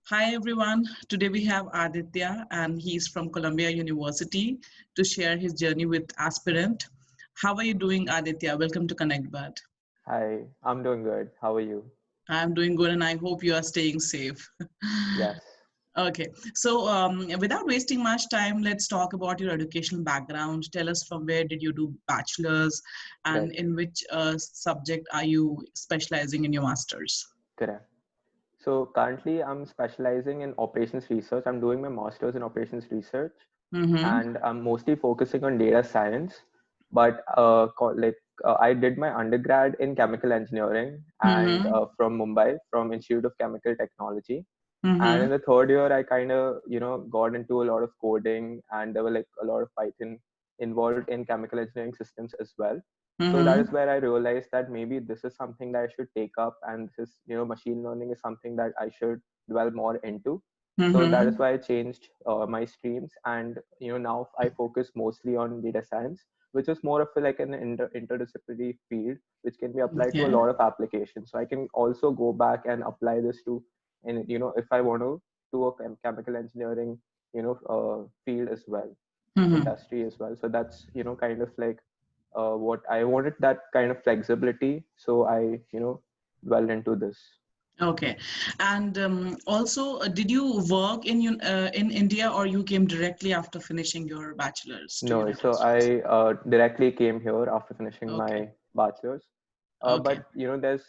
Hi everyone. Today we have Aditya and he's from Columbia University to share his journey with aspirant. How are you doing, Aditya? Welcome to Connect Bud. Hi, I'm doing good. How are you? I'm doing good and I hope you are staying safe. Yes, Okay, so without wasting much time, let's talk about your educational background. Tell us from where did you do bachelor's and right, in which subject are you specializing in your master's? correct. So currently I'm specializing in operations research. I'm doing my master's in operations research Mm-hmm. and I'm mostly focusing on data science. But I did my undergrad in chemical engineering and Mm-hmm. from Mumbai, from Institute of Chemical Technology. And Mm-hmm. in the third year, I kind of, got into a lot of coding and there were like a lot of Python involved in chemical engineering systems as well. So that is Mm-hmm. where I realized that maybe this is something that I should take up, and this is, machine learning is something that I should dwell more into. So that is Mm-hmm. why I changed my streams, and now I focus mostly on data science, which is more of like an interdisciplinary field, which can be applied to a Okay. lot of applications. So I can also go back and apply this to, and if I want to do a chemical engineering, field as well, Mm-hmm. industry as well. So that's kind of like what I wanted, that kind of flexibility. So I dwelled into this. Okay. And also, did you work in India or you came directly after finishing your bachelor's to No, United so States? I directly came here after finishing Okay. my bachelor's. Okay. But there's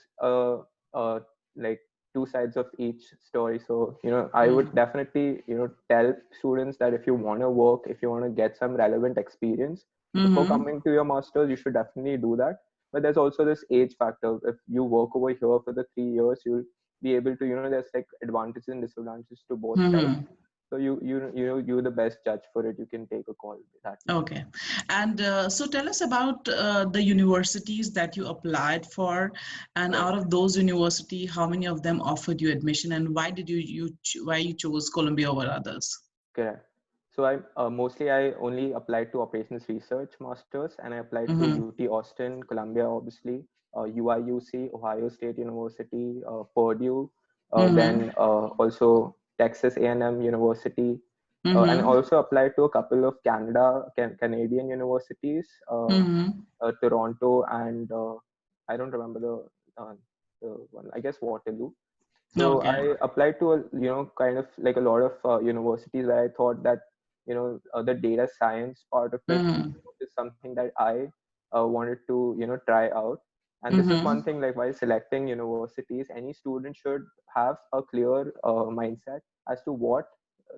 like two sides of each story. So I would Mm. definitely tell students that if you want to work, if you want to get some relevant experience before Mm-hmm. coming to your masters, you should definitely do that. But there's also this age factor. If you work over here for the 3 years, you'll be able to, there's like advantages and disadvantages to both sides. Mm-hmm. So you're the best judge for it. You can take a call that way. Okay. And so tell us about the universities that you applied for, and Right. out of those university, how many of them offered you admission, and why did why you chose Columbia over others? Correct. So I only applied to operations research masters, and I applied to Mm-hmm. UT Austin, Columbia, obviously, UIUC, Ohio State University, Purdue, Mm-hmm. then also Texas A&M University, and Mm-hmm. also applied to a couple of Canadian universities, Mm-hmm. Toronto, and I don't remember the one. I guess Waterloo. So Okay. I applied to a kind of like a lot of universities where I thought that the data science part of it Mm-hmm. is something that I wanted to try out. And this is one Mm-hmm. thing, like while selecting universities, any student should have a clear mindset as to what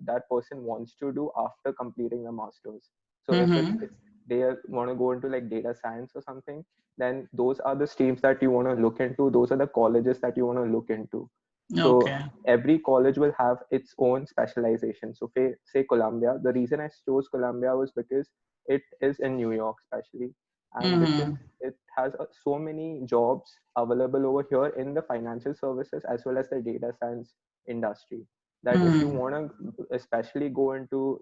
that person wants to do after completing a master's. So if Mm-hmm. they want to go into like data science or something, then those are the streams that you want to look into. Those are the colleges that you want to look into. So Okay. every college will have its own specialization. So say Columbia, the reason I chose Columbia was because it is in New York, especially, and because Mm-hmm. it has so many jobs available over here in the financial services as well as the data science industry, that if you Mm-hmm. want to especially go into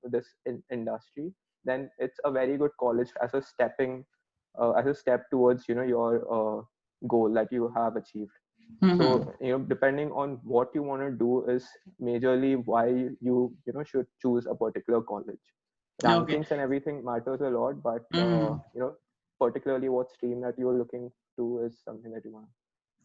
this industry, then it's a very good college as a as a step towards your goal that you have achieved. Mm-hmm. So depending on what you want to do is majorly why should choose a particular college. Okay. Rankings and everything matters a lot, but Mm-hmm. particularly what stream that you're looking to is something that you want.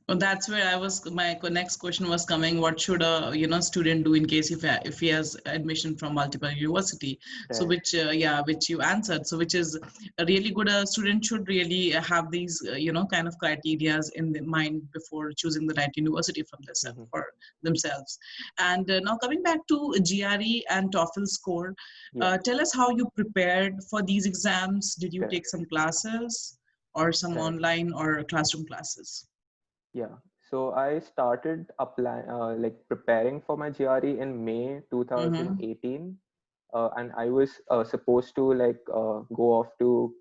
Well, that's where my next question was coming. What should a student do in case if he has admission from multiple university? So Right. which you answered. So which is a really good. A student should really have these kind of criterias in the mind before choosing the right university Hmm. for themselves. And now coming back to GRE and TOEFL score, Yeah. tell us how you prepared for these exams. Did you take Correct. some classes or some Right. online or classroom classes? Yeah. So I started applying, like preparing for my GRE in May Mm-hmm. 2018, and I was supposed to like go off to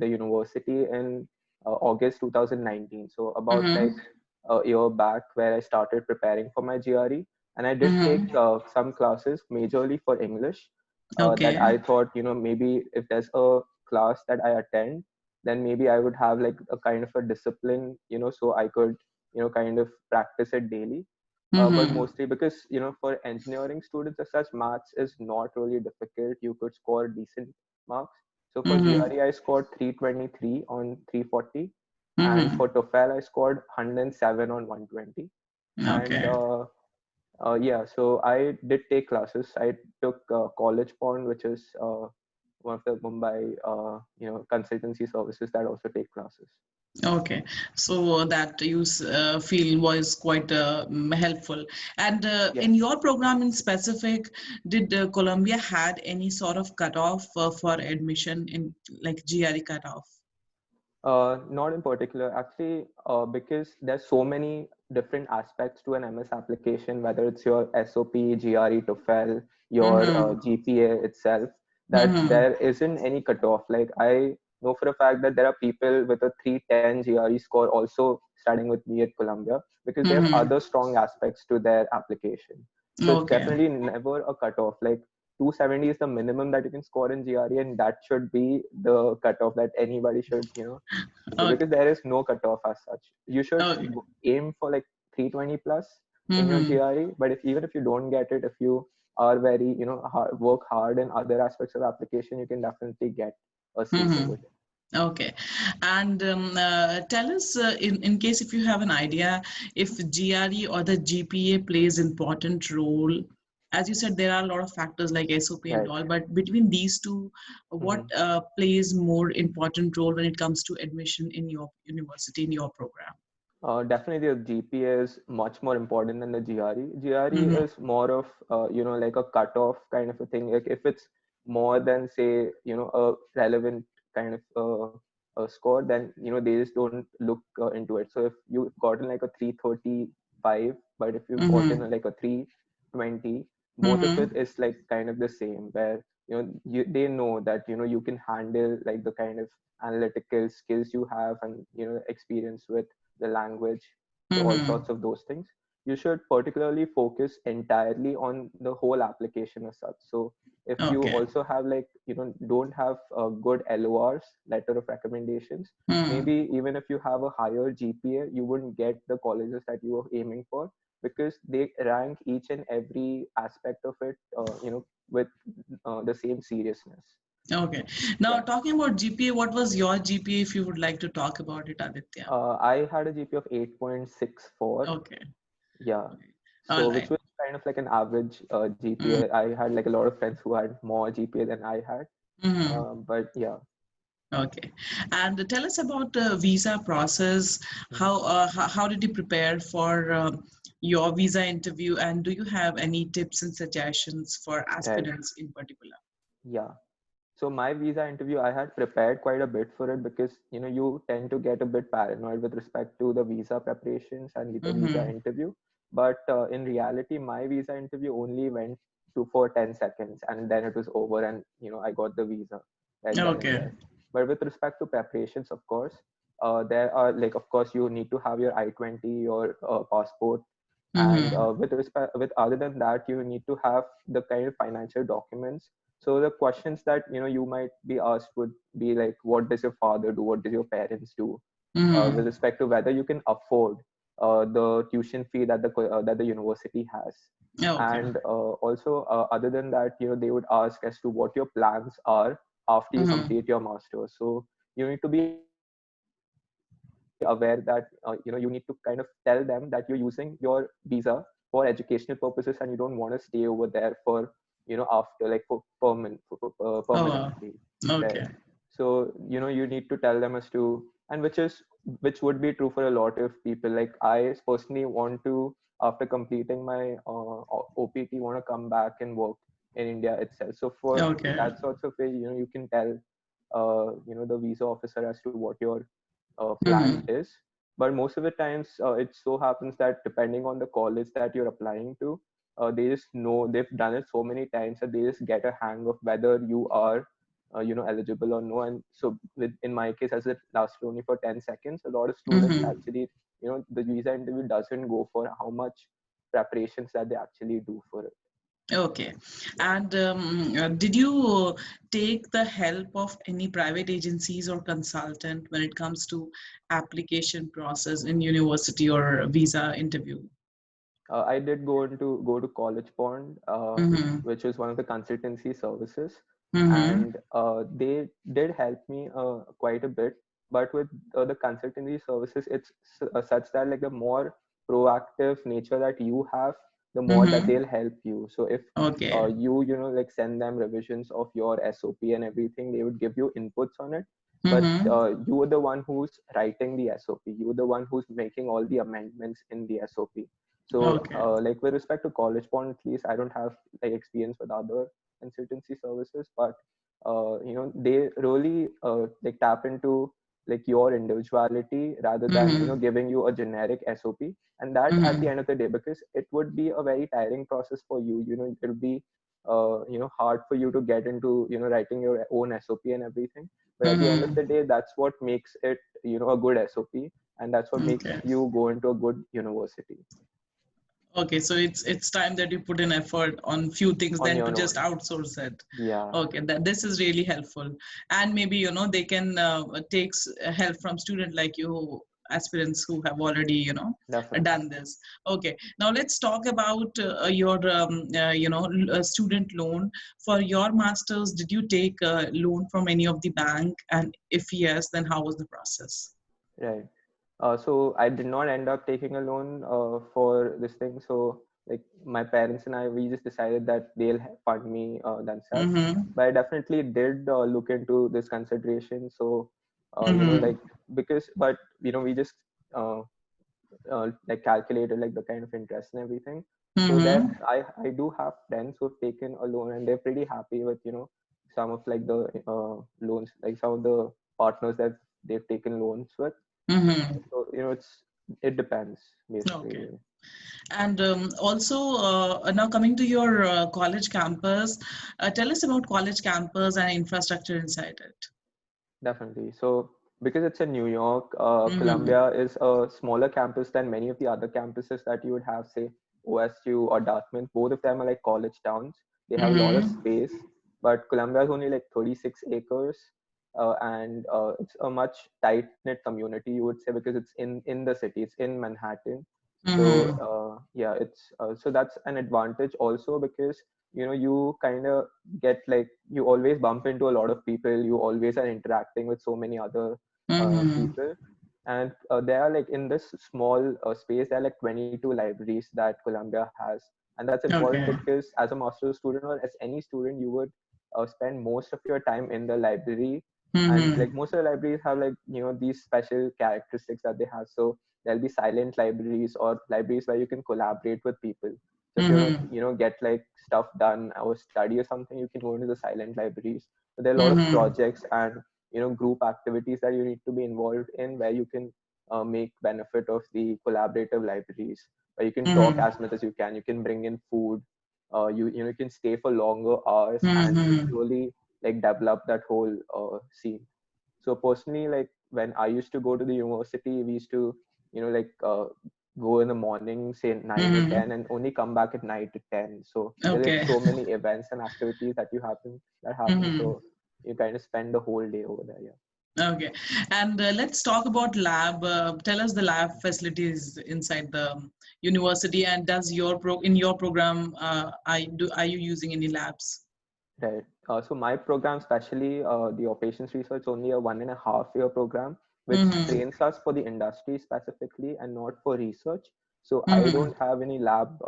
the university in August 2019. So about like Mm-hmm. a year back, where I started preparing for my GRE, and I did take Mm-hmm. some classes, majorly for English. That Okay. I thought, maybe if there's a class that I attend, then maybe I would have like a kind of a discipline, so I could kind of practice it daily. But Mm-hmm. mostly because, for engineering students as such, maths is not really difficult. You could score decent marks. So for Mm-hmm. GRE, I scored 323 on 340, and Mm-hmm. for TOEFL, I scored 107 on 120. And Okay. yeah, so I did take classes. I took College Pond, which is one of the Mumbai, consultancy services that also take classes. Okay, so that you feel was quite helpful. And Yes. in your program in specific, did Columbia had any sort of cutoff for admission in like GRE cutoff? Not in particular, actually, because there's so many different aspects to an MS application, whether it's your SOP, GRE, TOEFL, your Mm-hmm. GPA itself, that Mm-hmm. there isn't any cutoff. Like I know for a fact that there are people with a 310 GRE score also studying with me at Columbia because they have Mm-hmm. other strong aspects to their application. So it's Okay. definitely never a cutoff. Like 270 is the minimum that you can score in GRE, and that should be the cutoff that anybody should, Okay. because there is no cutoff as such. You should Okay. aim for like 320 plus in your Mm-hmm. GRE, but if even if you don't get it, if you are very, work hard in other aspects of application, you can definitely get a seat Mm-hmm. over there. Okay, and tell us in case if you have an idea if GRE or the GPA plays important role. As you said, there are a lot of factors like SOP and Right. all, but between these two, what Hmm. plays more important role when it comes to admission in your university, in your program? Definitely, the GPA is much more important than the GRE. GRE Mm-hmm. is more of, like a cutoff kind of a thing. Like if it's more than, say, a relevant kind of a score, then, they just don't look into it. So if you've gotten like a 335, but if you've gotten Mm-hmm. like a 320, both of Mm-hmm. it is like kind of the same, where, they know that, you can handle like the kind of analytical skills you have and, experience with the language, so all Mm-hmm. sorts of those things. You should particularly focus entirely on the whole application as such. So if you Okay. also have like, don't have good LORs, letter of recommendations, Mm-hmm. maybe even if you have a higher GPA, you wouldn't get the colleges that you are aiming for because they rank each and every aspect of it, with the same seriousness. Okay. Now Yeah. talking about GPA, what was your GPA if you would like to talk about it, Aditya? I had a GPA of 8.64. Okay. Yeah. All So right. which was kind of like an average Mm-hmm. GPA. I had like a lot of friends who had more GPA than I had. Mm-hmm. But yeah. Okay. And tell us about the visa process. Mhm. How did you prepare for your visa interview? And do you have any tips and suggestions for Right. aspirants in particular? Yeah. So my visa interview, I had prepared quite a bit for it because, you tend to get a bit paranoid with respect to the visa preparations and the visa Mm-hmm. interview. But in reality, my visa interview only went to for 10 seconds and then it was over, and, I got the visa right then and Okay. there. But with respect to preparations, of course, there are like, of course, you need to have your I-20 or passport. And Mm-hmm. with other than that, you need to have the kind of financial documents. So the questions that, you might be asked would be like, what does your father do? What does your parents do? With Mm-hmm. respect to whether you can afford the tuition fee that the university has. Okay. And also, other than that, they would ask as to what your plans are after you Mm-hmm. complete your master's. So you need to be aware that, you need to kind of tell them that you're using your visa for educational purposes and you don't want to stay over there for, after like for Oh, wow. permanently, right? Okay. So, you need to tell them as to, and which would be true for a lot of people. Like I personally want to, after completing my OPT, want to come back and work in India itself. So for Okay. that sorts of way, you can tell the visa officer as to what your plan Mm-hmm. is. But most of the times, it so happens that depending on the college that you're applying to, they just know, they've done it so many times that they just get a hang of whether you are eligible or no. And so in my case, as it lasted only for 10 seconds, a lot of students Mm-hmm. actually, the visa interview doesn't go for how much preparations that they actually do for it. Okay. Yeah. And did you take the help of any private agencies or consultant when it comes to application process in university or visa interview? I did go to College Pond, Mm-hmm. which is one of the consultancy services, Mm-hmm. and they did help me quite a bit. But with the consultancy services, it's such that like the more proactive nature that you have, the more that Mm-hmm. they'll help you. So if Okay. you like send them revisions of your SOP and everything, they would give you inputs on it. But Mm-hmm. you are the one who's writing the SOP. You're the one who's making all the amendments in the SOP. So, Okay. like with respect to College Pond, at least I don't have like experience with other consultancy services, but they really like tap into like your individuality rather than Mm-hmm. giving you a generic SOP. And that at the Mm-hmm. end of the day, because it would be a very tiring process for you. It'll be hard for you to get into writing your own SOP and everything. But at the end of Mm-hmm. the day, that's what makes it a good SOP, and that's what makes Okay. you go into a good university Okay, so it's time that you put in effort on few things on than to your just own. outsource it. Yeah, Okay, that this is really helpful, and maybe they can take help from student like you, aspirants who have already definitely. done this. Okay, now let's talk about your student loan for your masters. Did you take a loan from any of the bank, and if yes, then how was the process? Right. So I did not end up taking a loan for this thing. So like my parents and I, we just decided that they'll fund me themselves. Mm-hmm. But I definitely did look into this consideration. So Mm-hmm. like but we just uh, like calculated like the kind of interest and everything. So there, Mm-hmm. I do have friends who've taken a loan and they're pretty happy with some of like the loans, like some of the partners that they've taken loans with. Mm-hmm. So it depends basically. Okay. And also, now coming to your college campus, tell us about college campus and infrastructure inside it. Definitely. So because it's in New York, Mm-hmm. Columbia is a smaller campus than many of the other campuses that you would have, say OSU or Dartmouth. Both of them are like college towns. They have a lot of Mm-hmm. space, but Columbia is only like 36 acres, and it's a much tight knit community, you would say, because it's in the city. It's in Manhattan. So Mm-hmm. yeah, it's so that's an advantage also, because you kind of get like you always bump into a lot of people. You always are interacting with so many other Mm-hmm. people, and there are like in this small space there are like 22 libraries that Columbia has. And that's important Okay. because as a master's student or as any student, you would spend most of your time in the library. And Mm-hmm. like most of the libraries have like these special characteristics that they have. So there'll be silent libraries or libraries where you can collaborate with people. So if you want Mm-hmm. to, get like stuff done or study or something, you can go into the silent libraries. But there are a lot of Mm-hmm. projects and group activities that you need to be involved in, where you can make benefit of the collaborative libraries, where you can talk Mm-hmm. as much as you can. You can bring in food. You can stay for longer hours and Mm-hmm. really like develop that whole scene. So personally, like when I used to go to the university, we used to like go in the morning, say 9 or Mm-hmm. 10, and only come back at night at 10. So there are like Okay. so many events and activities that happen. Mm-hmm. So you kind of spend the whole day over there. Yeah. Okay. And let's talk about lab. Tell us the lab facilities inside the university, and does your in your program, are you using any labs? Right. So my program, especially the operations research, only a 1.5 year program, which Mm-hmm. trains us for the industry specifically and not for research. So I Mm-hmm. don't have any lab,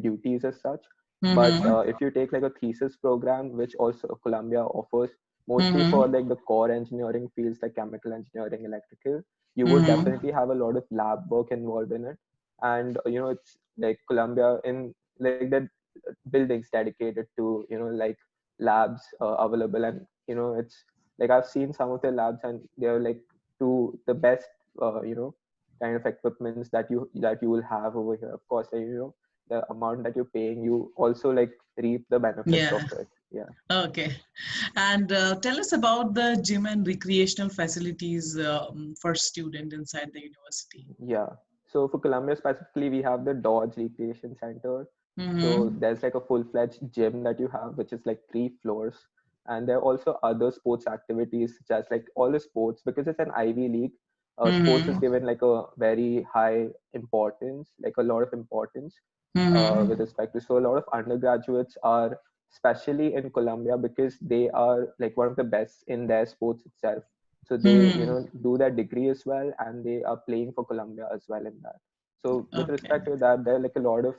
duties as such. But Mm-hmm. if you take like a thesis program, which also Columbia offers, mostly for Mm-hmm. like the core engineering fields like chemical engineering, electrical, you would Mm-hmm. definitely have a lot of lab work involved in it. And it's like Columbia in like the buildings dedicated to like labs available. And it's like I've seen some of the labs and they're like to the best kind of equipments that you will have over here. Of course, like, the amount that you're paying, you also like reap the benefits of Yeah. it. Yeah. Okay. And tell us about the gym and recreational facilities for student inside the university. Yeah. So for Columbia specifically, we have the Dodge Recreation Center. So Mm-hmm. there's like a full-fledged gym that you have, which is like 3 floors. And there are also other sports activities, such as like all the sports, because it's an Ivy League. Sports is Mm-hmm. given like a very high importance, like a lot of importance Mm-hmm. with respect to. So a lot of undergraduates are, especially in Colombia, because they are like one of the best in their sports itself. So they, Mm-hmm. do their degree as well, and they are playing for Colombia as well in that. So with Okay. respect to that, there are like a lot of,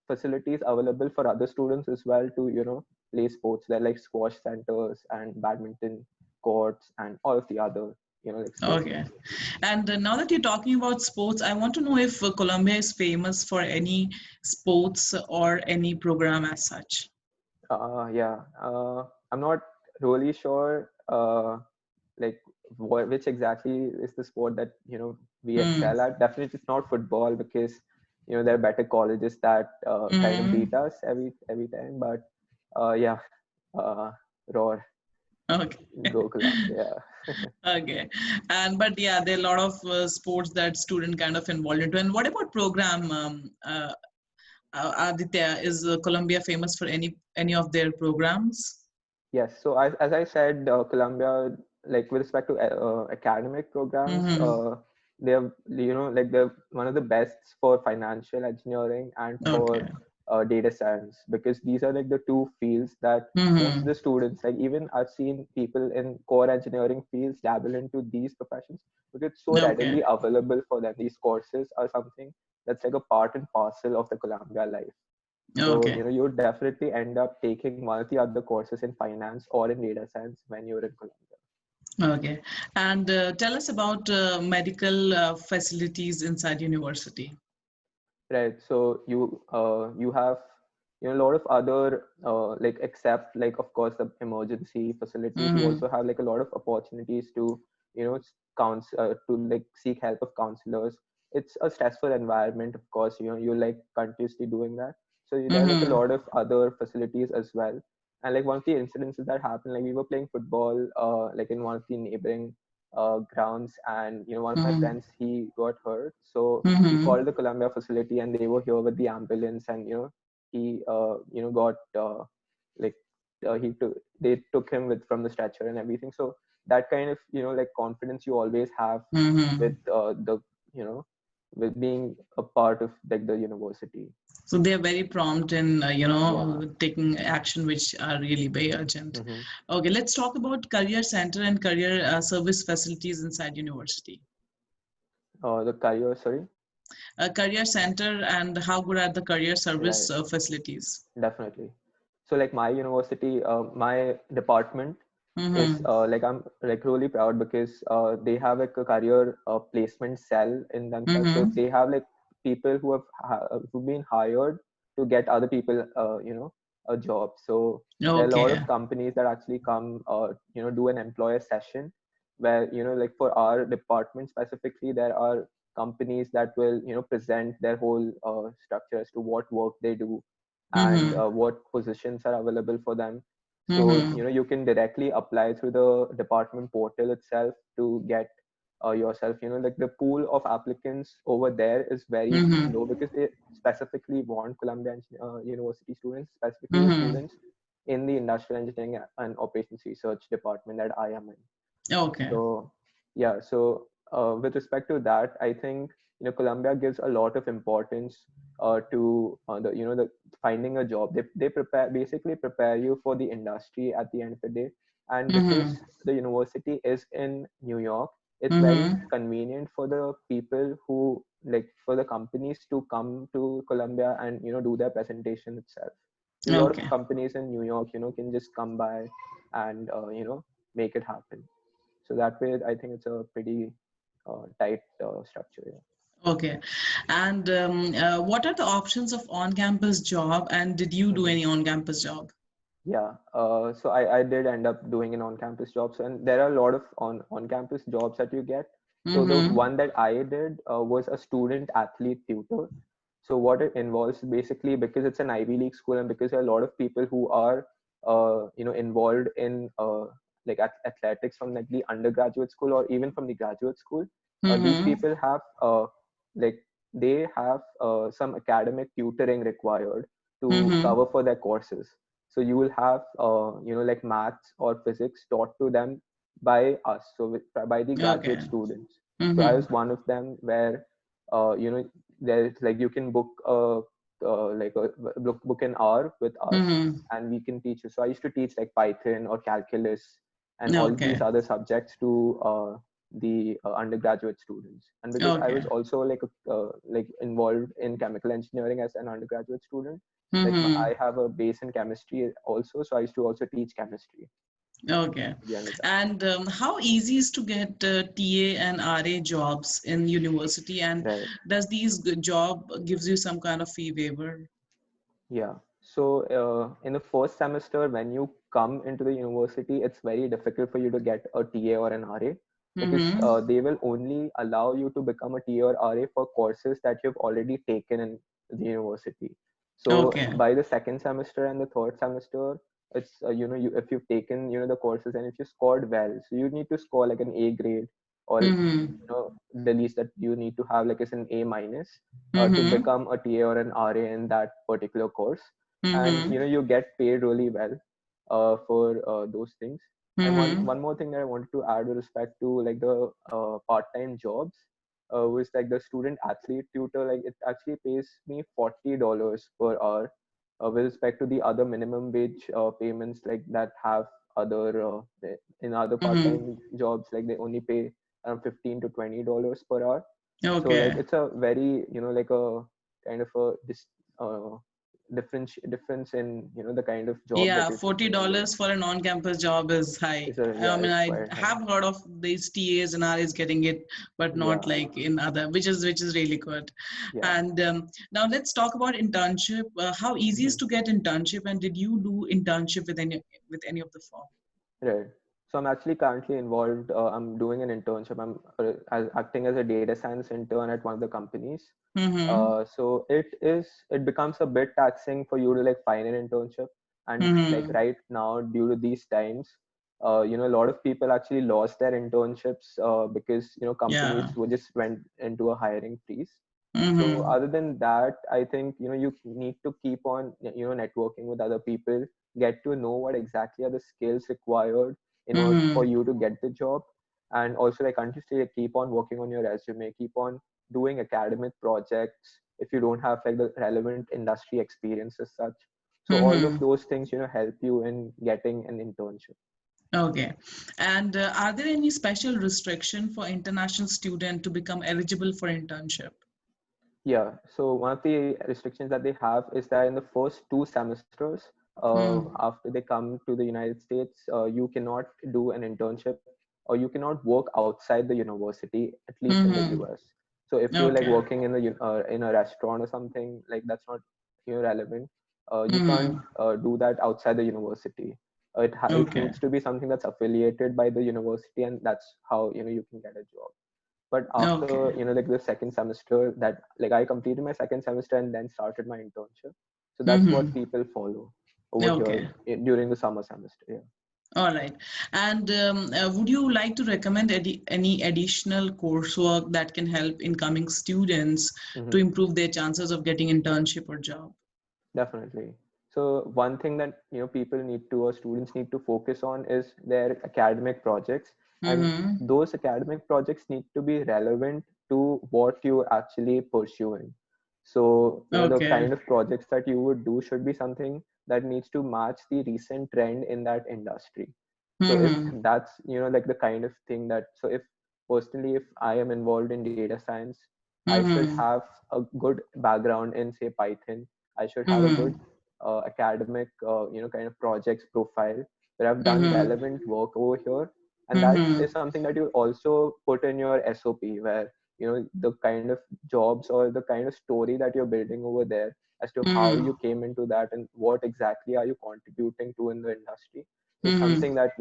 facilities available for other students as well to, play sports. There are like squash centers and badminton courts and all of the other, like sports Okay. facilities. And now that you're talking about sports, I want to know if Colombia is famous for any sports or any program as such. Yeah, I'm not really sure, like which exactly is the sport that we Mm. excel at. Definitely, it's not football because there are better colleges that kind of Mm. beat us every time. But yeah, uh, Roar, Okay. go Columbia. Okay. And but yeah, there are a lot of sports that student kind of involved into. And what about program? Aditya, is Colombia famous for any of their programs? Yes. So as I said, Columbia, like with respect to academic programs, Mm-hmm. they're like they're one of the best for financial engineering and Okay. for data science, because these are like the two fields that most of Mm-hmm. the students, like even I've seen people in core engineering fields dabble into these professions because it's so Okay. readily available for them. These courses are something that's like a part and parcel of the Columbia life. So, Okay. you would definitely end up taking one of the other courses in finance or in data science when you're in Columbia. Okay. And tell us about medical facilities inside university. Right. So you have a lot of other like, except like of course the emergency facilities, you Mm-hmm. also have like a lot of opportunities to to like seek help of counselors. It's a stressful environment, of course. You're like continuously doing that. So there are like a Mm-hmm. lot of other facilities as well. And like one of the incidences that happened, like we were playing football like in one of the neighboring grounds, and one of my Mm-hmm. friends, he got hurt. So we Mm-hmm. called the Columbia facility, and they were here with the ambulance, and he got like he took they took him with from the stretcher and everything. So that kind of like confidence you always have Mm-hmm. with the you know with being a part of like the university. So they are very prompt in, Yeah. taking action which are really very urgent. Hmm. Okay, let's talk about career center and career service facilities inside university. The career, sorry. Career center and how good are the career service Right. facilities? Definitely. So like my university, my department is Mm-hmm. like, I'm like really proud because they have like a career placement cell in themselves. So Mm-hmm. they have like people who've been hired to get other people a job. So there are a lot Okay. of companies that actually come do an employer session where like for our department specifically, there are companies that will present their whole structure as to what work they do and Mm-hmm. what positions are available for them. So Mm-hmm. you can directly apply through the department portal itself to get yourself, like the pool of applicants over there is very Mm-hmm. low because they specifically want Columbia University students, specifically the Mm-hmm. students in the industrial engineering and operations research department that I am in. Okay. So yeah, so with respect to that, I think Columbia gives a lot of importance to the the finding a job. They basically prepare you for the industry at the end of the day. And because Mm-hmm. the university is in New York, it's very Mm-hmm. convenient for the people who, like, for the companies to come to Columbia and do their presentation itself. Because a lot of Okay. companies in New York can just come by and make it happen. So that way, I think it's a pretty tight structure. Yeah. Okay. And what are the options of on-campus job? And did you do Hmm. any on-campus job? Yeah. So I did end up doing an on-campus job. So, and there are a lot of on-campus jobs that you get. So the Mm-hmm. one that I did was a student athlete tutor. So what it involves basically, because it's an Ivy League school and because there are a lot of people who are involved in like athletics from like the undergraduate school or even from the graduate school, these Mm-hmm. people have like they have some academic tutoring required to Mm-hmm. cover for their courses. So you will have like maths or physics taught to them by us, so by the graduate Okay. students. So I Mm-hmm. was one of them where, you know, there's like you can book a like a book an hour with us, Mm-hmm. and we can teach you. So I used to teach like Python or calculus and all these Okay. other subjects to the undergraduate students. And because I Okay. was also like involved in chemical engineering as an undergraduate student, like Mm-hmm. I have a base in chemistry also, so I used to also teach chemistry Okay. to the undergraduate. And how easy is to get TA and RA jobs in university? And Right. does these job gives you some kind of fee waiver? Yeah. So in the first semester, when you come into the university, it's very difficult for you to get a TA or an RA, because Mm-hmm. they will only allow you to become a TA or RA for courses that you've already taken in the university. So Okay. by the second semester and the third semester, it's if you've taken the courses, and if you scored well, so you need to score like an A grade, or Mm-hmm. the least that you need to have like is an A minus to Mm-hmm. become a TA or an RA in that particular course. And Mm-hmm. you get paid really well for those things. And Mm-hmm. one more thing that I wanted to add with respect to like the part-time jobs was like the student athlete tutor. Like it actually pays me $40 per hour, with respect to the other minimum wage payments like that have other in other Mm-hmm. part-time jobs, like they only pay around $15 to $20 per hour. So like Okay. it's a very like a kind of a uh, difference in the kind of job that Yeah, you're capable of. $40 for a non-campus job is high. It's a I yeah, mean, it's I quite high. have heard of these TAs and RAs getting it, but not Yeah, like in other, which is really good. yeah. And now let's talk about internship. How easy is Mhm. to get internship, and did you do internship with any of the firm? Right. So I'm actually currently involved. I'm doing an internship. I'm acting as a data science intern at one of the companies. Mm-hmm. So it becomes a bit taxing for you to like find an internship, and like Mm-hmm. right now due to these times, a lot of people actually lost their internships because companies Yeah. just went into a hiring freeze. So Mm-hmm. other than that, I think you need to keep on networking with other people, get to know what exactly are the skills required in order for Mm-hmm. you to get the job, and also like continuously keep on working on your resume, keep on doing academic projects if you don't have like the relevant industry experience as such. So all of Mm-hmm. those things help you in getting an internship. Okay. And are there any special restriction for international student to become eligible for internship? Yeah, so one of the restrictions that they have is that in the first 2 semesters, Hmm. after they come to the United States, you cannot do an internship, or you cannot work outside the university, at least in the Mm-hmm. US. So if you're like Okay. working in a restaurant or something, like that's not relevant. You can't Mm-hmm. do that outside the university. It Okay. needs to be something that's affiliated by the university, and that's how you can get a job. But after Okay. like the second semester, that like I completed my second semester and then started my internship. So that's what Mm-hmm. people follow over here Okay. during the summer semester. Yeah. All right. And would you like to recommend any additional coursework that can help incoming students to Hmm. improve their chances of getting internship or job? Definitely. So one thing that people need to, or students need to focus on, is their academic projects, and Mm-hmm. those academic projects need to be relevant to what you're actually pursuing. So the Okay. kind of projects that you would do should be something that needs to match the recent trend in that industry. So if Mm-hmm. that's like the kind of thing that, so if personally, if I am involved in data science, I should Mm-hmm. have a good background in say Python. I should have a good Mm-hmm. academic kind of projects profile where I've done Mm-hmm. relevant work over here. And that Mm-hmm. is something that you also put in your SOP, where the kind of jobs or the kind of story that you're building over there, as to how Mm-hmm. you came into that and what exactly are you contributing to in the industry, is Mm-hmm. something that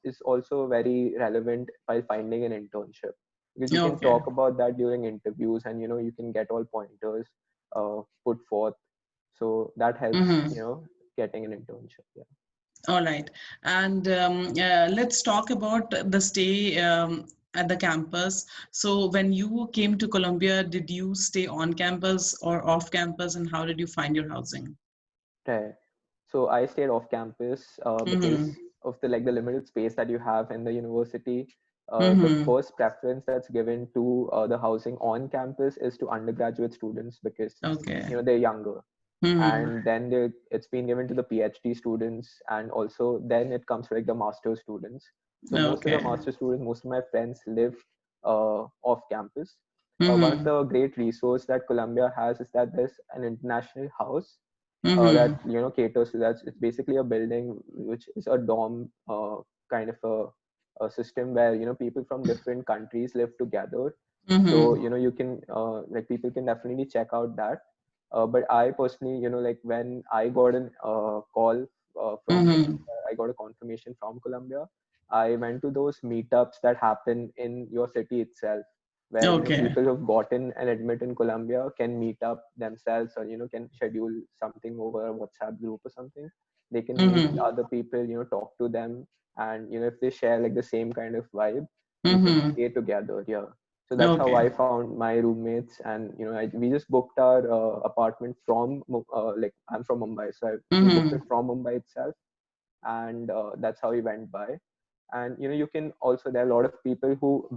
is also very relevant while finding an internship, because you can Okay. talk about that during interviews, and you can get all pointers put forth. So that helps Mm-hmm. getting an internship. Yeah. All right. And let's talk about the stay at the campus. So when you came to Columbia, did you stay on campus or off campus, and how did you find your housing? Right. So I stayed off campus because Mm-hmm. of the limited space that you have in the university, the Mm-hmm. first preference that's given to the housing on campus is to undergraduate students, because Okay. they're younger. Mm-hmm. And then it's been given to the PhD students, and also then it comes to the master students. So most of the Okay. master students, most of my friends live off campus. One of Mm-hmm. the great resource that Columbia has is that there's an international house that Mm-hmm. caters to that. It's basically a building which is a dorm kind of a system where people from different countries live together. So Mm-hmm. you can people can definitely check out that. But I personally, when I got an call from Mm-hmm. I got a confirmation from Columbia, I went to those meetups that happen in your city itself, where Okay. people who've gotten an admit in Columbia can meet up themselves, or can schedule something over a WhatsApp group or something. They can meet Mm-hmm. other people, talk to them, and if they share the same kind of vibe, you can Mm-hmm. stay together. Yeah. So that's how Okay. I found my roommates, and we just booked our apartment from I'm from Mumbai, so we booked Mm-hmm. it from Mumbai itself, and that's how we went by. And you can also, there are a lot of people who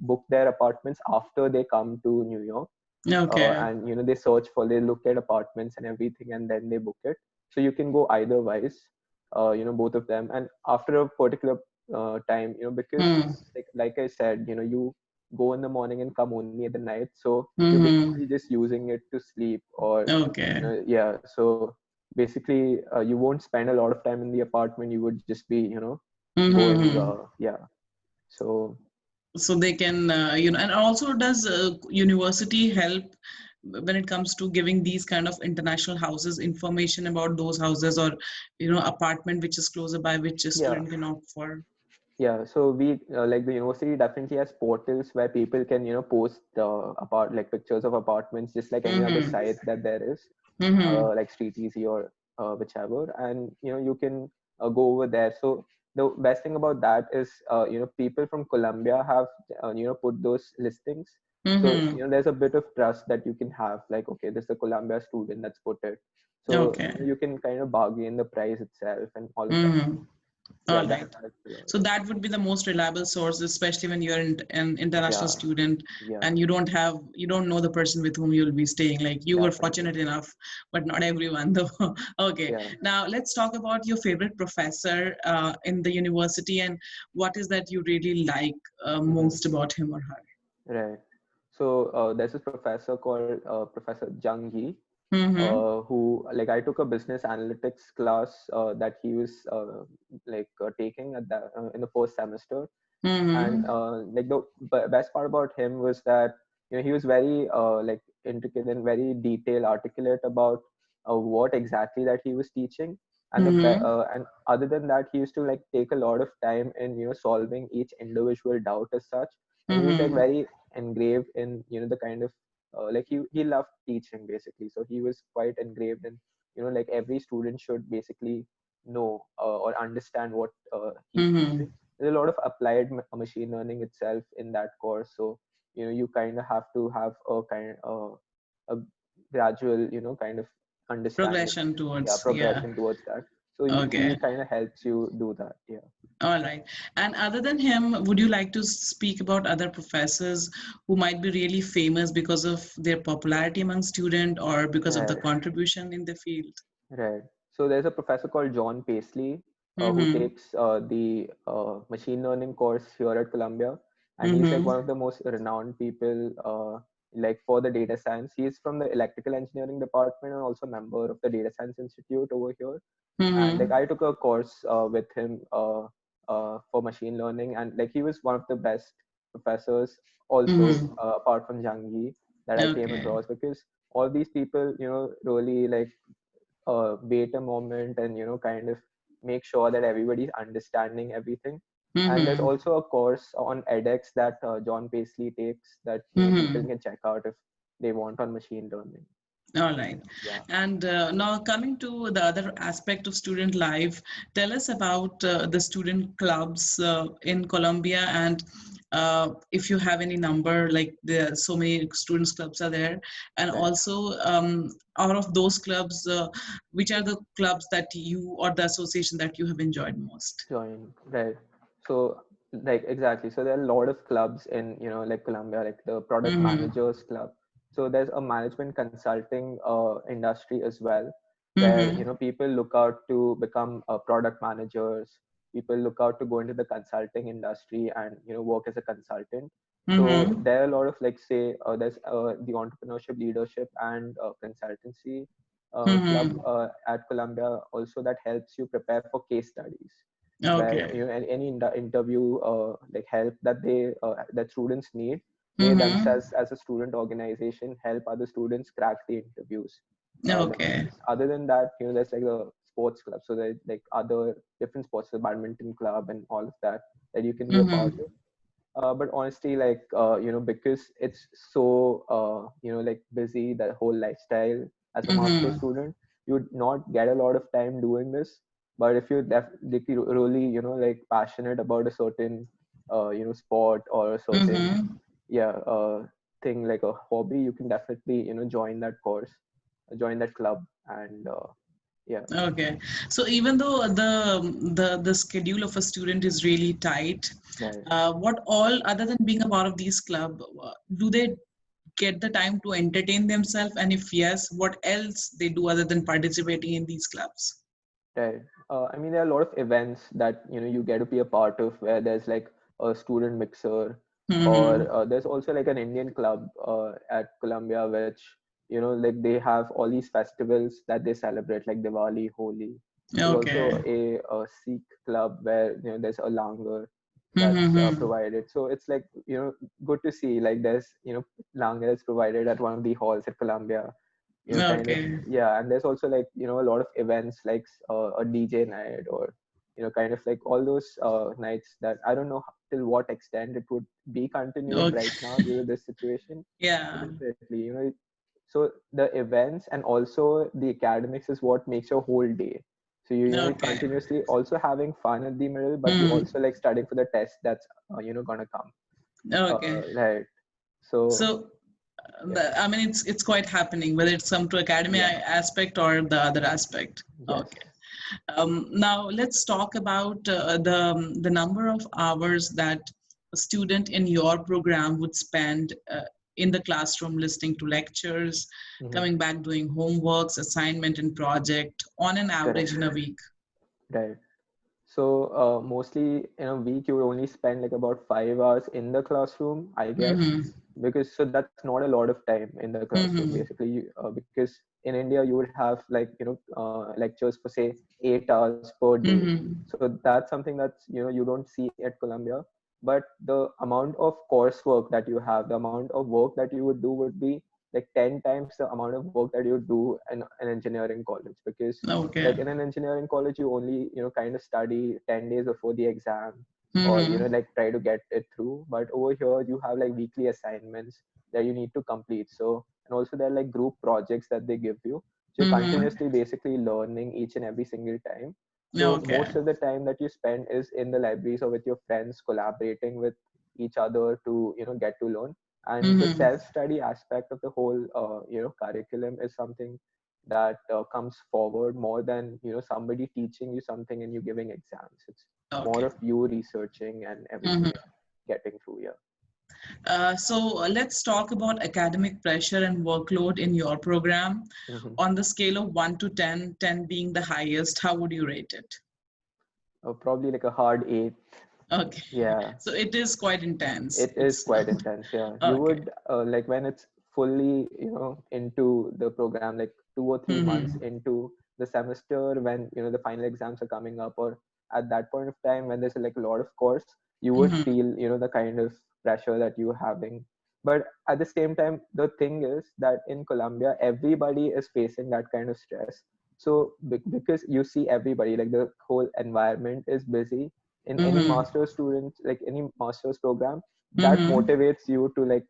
book their apartments after they come to New York, Okay. and they search for, they look at apartments and everything, and then they book it. So you can go either wise, both of them. And after a particular time, because Mm. like I said, you go in the morning and come only at the night, so you're Mm-hmm. basically just using it to sleep, or Okay. yeah. So basically, you won't spend a lot of time in the apartment. You would just be going Mm-hmm. yeah. So So they can, and also does university help when it comes to giving these kind of international houses information about those houses, or apartment which is closer by, which a yeah. student can opt for? So we the university definitely has portals where people can post pictures of apartments, just like any other Mm-hmm. site that there is, Mm-hmm. like Street Easy or whichever. And you can go over there. So the best thing about that is people from Columbia have put those listings. So Mm-hmm. there's a bit of trust that you can have, like, okay, this is a Columbia student that's put it. So Okay. you can kind of bargain the price itself and all of that. Mm-hmm. Yeah, All that right. helps a lot. So that would be the most reliable source, especially when you're an international Yeah, student yeah, and you don't know the person with whom you'll be staying. Like you were definitely. fortunate enough, but not everyone though. Okay. Yeah, Now let's talk about your favorite professor in the university, and what is that you really like hmm, most about him or her? right. So there's this professor called Professor Jung Yi, Mm-hmm. who, like, I took a business analytics class that he was taking at in the first semester. And Mm-hmm. the best part about him was that he was very intricate and very detailed, articulate about what exactly that he was teaching. And Mm-hmm. and other than that, he used to take a lot of time in solving each individual doubt as such. And he was Mm-hmm. very engraved in the kind of he loved teaching, basically. So he was quite engraved in every student should basically know or understand what he's Mm-hmm. teaching. There's a lot of applied machine learning itself in that course. So you kind of have to have a gradual kind of understanding, Progression yeah, towards, yeah. progression towards that. So he Okay. kind of helps you do that. Yeah. All right. And other than him, would you like to speak about other professors who might be really famous because of their popularity among students or because of the Right. contribution in the field? Right. So there's a professor called John Paisley who Mm-hmm. takes the machine learning course here at Columbia, and he's like Mm-hmm. one of the most renowned people for the data science. He's from the electrical engineering department and also member of the Data Science Institute over here. And Mm-hmm. I took a course with him for machine learning, and he was one of the best professors also, Mm-hmm. apart from Zhang Yi, that I came Okay. across, because all these people really wait a moment and kind of make sure that everybody's understanding everything. And there's Mm-hmm. also a course on edX that John Paisley takes, that people Mm-hmm. can check out if they want, on machine learning. All right. Yeah. And now coming to the other aspect of student life, tell us about the student clubs in Colombia, and if you have any number, like there are so many students clubs are there, and Right. also out of those clubs, which are the clubs that you or the association that you have enjoyed most? Join. Right. So like exactly. So there are a lot of clubs in, like Columbia, like the product Mm-hmm. managers club. So there's a management consulting industry as well, where Mm-hmm. people look out to become product managers. People look out to go into the consulting industry and work as a consultant. So Mm-hmm. there are a lot of, like, say, there's the entrepreneurship leadership and consultancy club Mm-hmm. at Columbia also, that helps you prepare for case studies, where Okay. any interview like help that that students need. They Mm-hmm. themselves, as a student organization, help other students crack the interviews. Okay. Other than that, there's like the sports club, so there's like other different sports, the badminton club and all of that, that you can be a part Mm-hmm. of. But honestly, like, because it's so like busy, that whole lifestyle as a master Mm-hmm. student, you would not get a lot of time doing this. But if you're definitely really like passionate about a certain sport or a certain, Mm-hmm. yeah, thing, like a hobby, you can definitely join that course, join that club, and yeah. Okay. So even though the schedule of a student is really tight, Right. what all other than being a part of these club, do they get the time to entertain themselves? And if yes, what else they do other than participating in these clubs? Right. I mean, there are a lot of events that you get to be a part of, where there's like a student mixer, Mm-hmm. or there's also like an Indian club at Columbia, which like they have all these festivals that they celebrate, like Diwali, Holi. There's also Okay. a Sikh club where there's a langar that's Mm-hmm. provided. So it's like good to see, like there's langar is provided at one of the halls at Columbia, kind of. Okay. Yeah. And there's also, like, a lot of events, like a DJ night, or kind of like all those nights that I don't know till what extent it would be continued Okay. right now due to this situation. But Yeah. definitely, so the events and also the academics is what makes your whole day. So you're Okay. continuously also having fun at the middle, but you Hmm. also like studying for the test that's gonna come. Okay. Right. So So yeah. I mean, it's quite happening, whether it's come to academy Yeah. aspect or the other aspect. Yes. Okay. Now let's talk about the number of hours that a student in your program would spend in the classroom listening to lectures, Hmm. coming back doing homeworks, assignment, and project on an Correct. average in a week. Right. So mostly in a week, you would only spend like about 5 hours in the classroom, I guess, Mm-hmm. because so that's not a lot of time in the classroom, Mm-hmm. basically. Because in India, you would have, like, lectures for, say, 8 hours per day. Mm-hmm. So that's something that's you don't see at Columbia. But the amount of coursework that you have, the amount of work that you would do would be like 10 times the amount of work that you would do in an engineering college. Because like Okay. in an engineering college, you only kind of study 10 days before the exam, or Mm-hmm. like try to get it through. But over here, you have like weekly assignments that you need to complete. So, and also there are like group projects that they give you, so you're Mm-hmm. continuously basically learning each and every single time. So Okay. most of the time that you spend is in the libraries or with your friends, collaborating with each other to get to learn. And the Mm-hmm. self-study aspect of the whole curriculum is something that comes forward more than somebody teaching you something and you giving exams. It's more Okay. of you researching and everything, Mm-hmm. and getting through. Yeah. So let's talk about academic pressure and workload in your program. Hmm. On the scale of 1 to 10, 10 being the highest, how would you rate it? Probably like a hard 8. Okay. Yeah. So it is quite intense. It is It's quite intense. Yeah. You okay. would like when it's fully into the program, like 2 or 3 months Mm-hmm. into the semester, when the final exams are coming up, or at that point of time when there's like a lot of course, you would Mm-hmm. feel the kind of pressure that you're having. But at the same time, the thing is that in Colombia, everybody is facing that kind of stress. So because you see everybody, like the whole environment is busy in any Mm-hmm. master's student, like any master's program, that Mm-hmm. motivates you to like,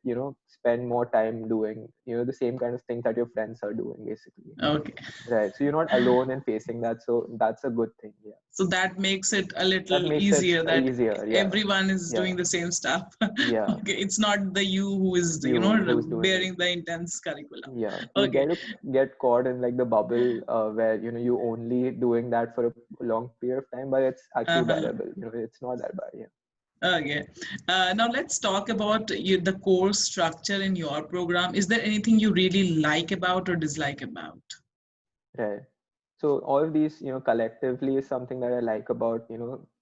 spend more time doing, the same kind of things that your friends are doing basically. Okay. Right. So you're not alone in facing that. So that's a good thing. Yeah. So that makes it a That little makes it easier that easier. Yeah. everyone is Yeah. doing the same stuff. Yeah. Okay, it's not the you who is, You who's doing it. bearing the intense curriculum. Yeah. You Okay. get caught in like the bubble where, you only doing that for a long period of time, but it's actually Uh-huh. bearable. It's not that bad. Yeah. Okay. Now let's talk about the course structure in your program. Is there anything you really like about or dislike about? Right. So all of these, collectively is something that I like about,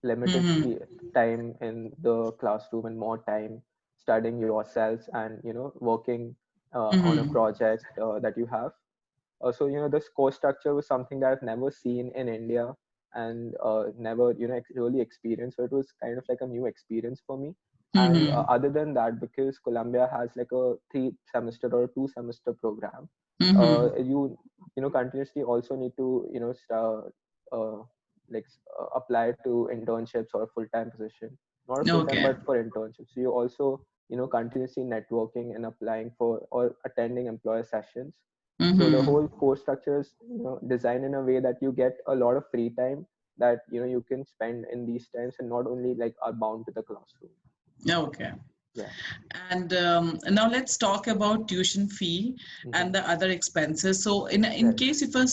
limited Mm-hmm. time in the classroom and more time studying yourselves and, working on a Mm-hmm. project that you have. So, this course structure was something that I've never seen in India and never, really experienced. So it was kind of like a new experience for me. And Mm-hmm. other than that, because Columbia has like a 3 semester or 2 semester program, Mm-hmm. you continuously also need to, apply to internships or full-time position, not a full-time, Okay. but for internships. So you also, continuously networking and applying for or attending employer sessions. So the Mm-hmm. whole course structure is, designed in a way that you get a lot of free time that, you can spend in these times and not only like are bound to the classroom. Okay. Yeah. And now let's talk about tuition fee Hmm. and the other expenses. So in Right. case if a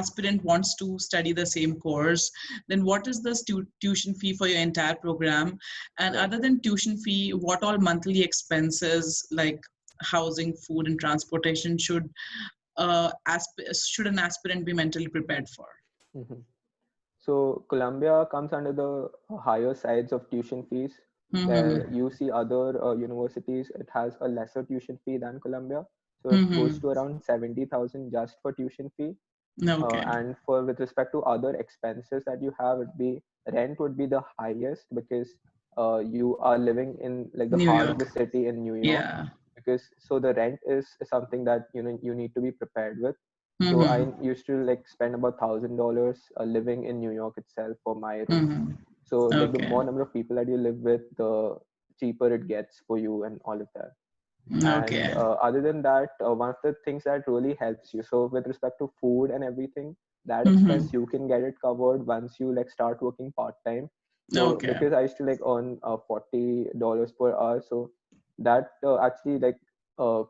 aspirant wants to study the same course, then what is the tuition fee for your entire program? And Right. other than tuition fee, what all monthly expenses like housing, food, and transportation should an aspirant be mentally prepared for? Hmm. So Columbia comes under the higher sides of tuition fees, where Mm-hmm. you see other universities, it has a lesser tuition fee than Columbia. So it goes Mm-hmm. to around 70,000 just for tuition fee. Okay. And for with respect to other expenses that you have, it'd be rent would be the highest because you are living in like the New heart of the York. city in New York. Yeah. Because so the rent is something that you need to be prepared with. So I Mm-hmm. used to like spend about $1,000 living in New York itself for my room. Mm-hmm. So like the Okay. more number of people that you live with, the cheaper it gets for you and all of that. And Okay. other than that, one of the things that really helps you, so with respect to food and everything, that Mm-hmm. expense you can get it covered once you like start working part time. So Okay. because I used to like earn $40 per hour, so that actually like uh,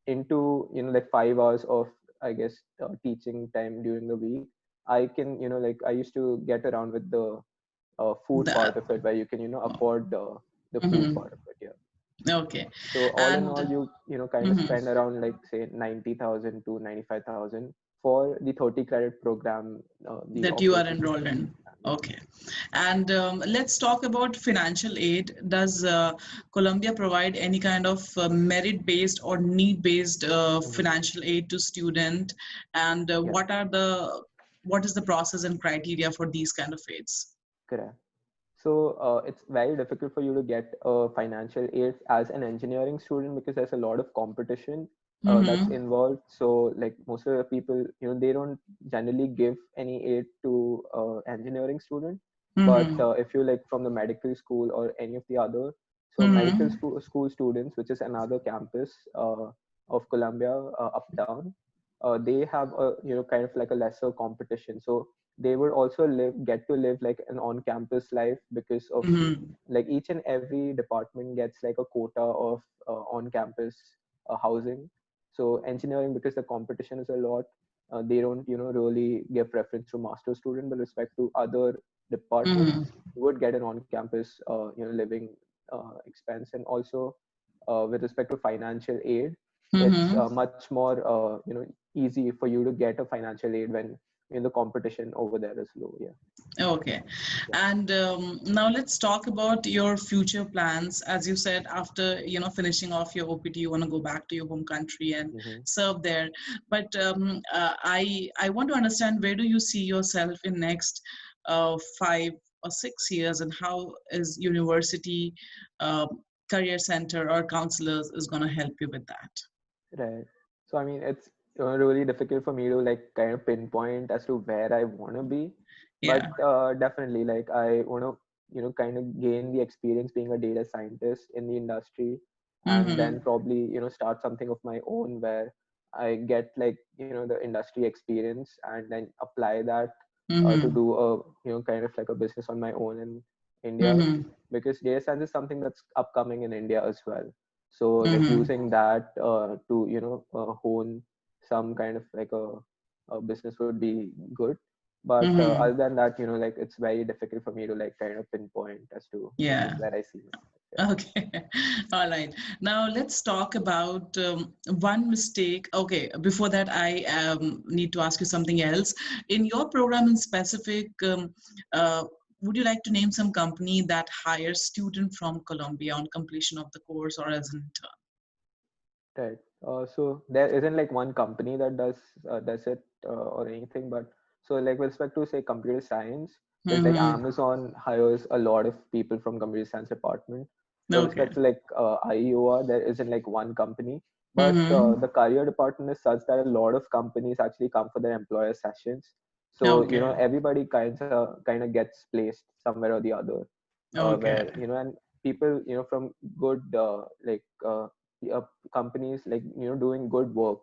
into like 5 hours of, I guess, teaching time during the week, I can like I used to get around with the food The part of it, where you can afford the food mm-hmm. part of it. Yeah. Okay. So all in all, And you kind of mm-hmm. spend around like say 90,000 to 95,000 for the 30 credit program the That you are offers you. enrolled Yeah. in. Yeah. Okay. And let's talk about financial aid. Does Columbia provide any kind of merit-based or need-based Mhm. financial aid to student? And Yeah. what is the process and criteria for these kind of aids? Correct. So it's very difficult for you to get financial aid as an engineering student because there's a lot of competition that's Mm-hmm. involved. So like most of the people, they don't generally give any aid to engineering student. But Mm-hmm. if you like from the medical school or any of the other, so medical Mm-hmm. school students, which is another campus of Columbia uptown, they have a kind of like a lesser competition. So they would also get to live like an on-campus life because of Mm-hmm. like each and every department gets like a quota of on-campus housing. So engineering, because the competition is a lot, they don't really give preference to master student, but respect to other departments, Mm-hmm. you would get an on-campus living expense. And also with respect to financial aid, it's Mm-hmm. much more easy for you to get a financial aid when the competition over there is low. Yeah. Okay. Yeah. And now let's talk about your future plans. As you said, after finishing off your OPT, you want to go back to your home country and Hmm. serve there. But I want to understand, where do you see yourself in next 5 or 6 years, and how is university uh, career center or counselors is going to help you with that? Right. So I mean, it's really difficult for me to like kind of pinpoint as to where I want to be, but Yeah. definitely like I want to kind of gain the experience being a data scientist in the industry, and then Mm-hmm. probably start something of my own where I get like the industry experience and then apply that to Mm-hmm. do a kind of like a business on my own in India, Mm-hmm. because data science is something that's upcoming in India as well. So like Mm-hmm. using that to hone some kind of like a business would be good. But Mm-hmm. other than that, like it's very difficult for me to like kind of pinpoint as to like Yeah. where I see myself. Yeah. Okay. All right. Now let's talk about one mistake. Okay. Before that, I need to ask you something else. In your program in specific, uh, would you like to name some company that hires student from Colombia on completion of the course or as an Right. So there isn't like one company that does it or anything, but so like with respect to say computer science, there's like intern? Amazon hires a lot of people from computer science department. So with Okay. respect to like IEOR, there isn't like one company, but Mm-hmm. the career department is such that a lot of companies actually come for their employer sessions. So Okay. everybody kind of gets placed somewhere or the other, Okay. where and people from good uh, companies like doing good work,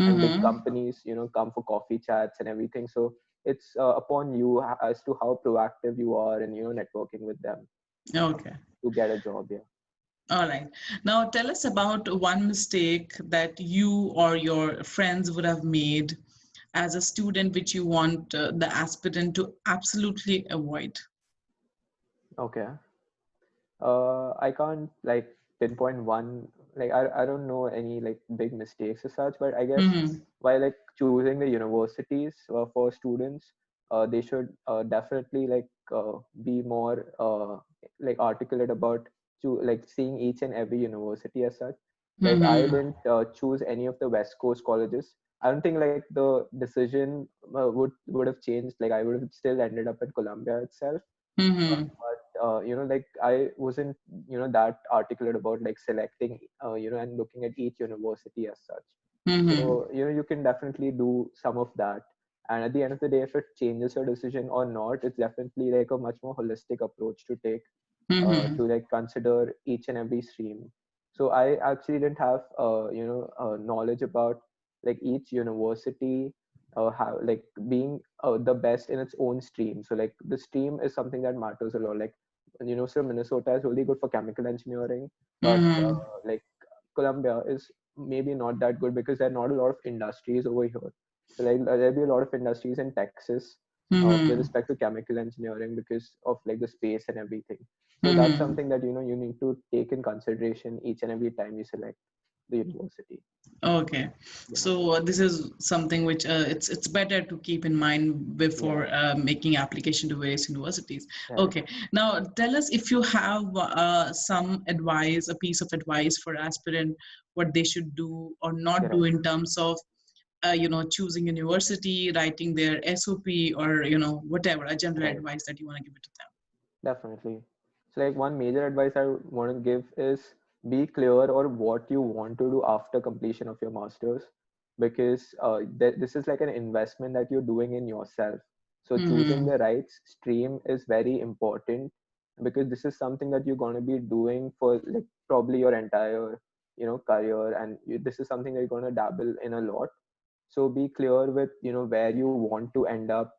and big Mm-hmm. companies come for coffee chats and everything. So it's upon you as to how proactive you are and networking with them Okay. to get a job. Yeah. All right. Now tell us about one mistake that you or your friends would have made as a student, which you want the aspirant to absolutely avoid. Okay. I can't like pinpoint one. Like I don't know any like big mistakes as such, but I guess Mm-hmm. while like choosing the universities for students, they should definitely like be more like articulate about to like seeing each and every university as such. Like I Mm-hmm. didn't choose any of the West Coast colleges. I don't think like the decision would have changed. Like I would have still ended up at Columbia itself, Mm-hmm. but like I wasn't that articulate about like selecting and looking at each university as such. Mm-hmm. So you can definitely do some of that, and at the end of the day, if it changes your decision or not, it's definitely like a much more holistic approach to take, Mm-hmm. to like consider each and every stream. So I actually didn't have knowledge about like each university how like being the best in its own stream. So like the stream is something that matters a lot. Like University of Minnesota is really good for chemical engineering, but Mm-hmm. like Columbia is maybe not that good because there are not a lot of industries over here. So like there'll be a lot of industries in Texas with Mm-hmm. respect to chemical engineering because of like the space and everything. So that's Mm-hmm. something that you need to take in consideration each and every time you select the university. Okay, Yeah, so this is something which it's better to keep in mind yeah, before making application to various universities. right, Okay, now tell us if you have some advice, a piece of advice for aspirant, what they should do or not do correct. in terms of choosing university, writing their SOP, or whatever a general Right. advice that you want to give it to them. Definitely. So like one major advice I want to give is be clear or what you want to do after completion of your masters, because this is like an investment that you're doing in yourself. So choosing Mm-hmm. the right stream is very important, because this is something that you're going to be doing for like probably your entire career, and this is something that you're going to dabble in a lot. So be clear with where you want to end up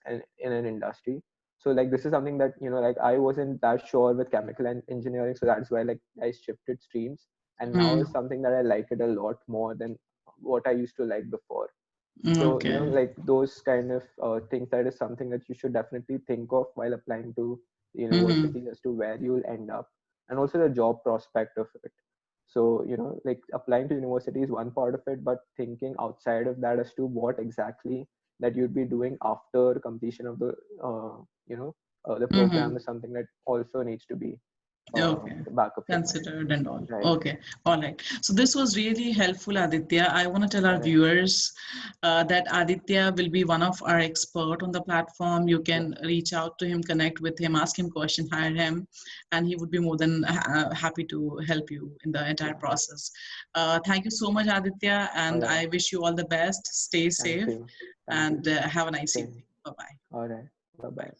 in an industry. So like this is something that like I wasn't that sure with chemical engineering, so that's why like I shifted streams, and now it's Mm-hmm. something that I like it a lot more than what I used to like before. So Okay. like those kind of things, that is something that you should definitely think of while applying to the Mm-hmm. university as to where you will end up, and also the job prospect of it. So like applying to university is one part of it, but thinking outside of that as to what exactly that you'd be doing after completion of the the program Mm-hmm. is something that also needs to be Okay. the back of your mind. Considered and all. Right. Okay. All right. So this was really helpful, Aditya. I want to tell our Correct. viewers that Aditya will be one of our expert on the platform. You Yeah. can reach out to him, connect with him, ask him question, hire him, and he would be more than happy to help you in the entire Yeah. process. Thank you so much, Aditya, All and right. I wish you all the best. Stay Thank safe you. Thank you. and have a nice Same. evening. Bye-bye. All right. Bye bye.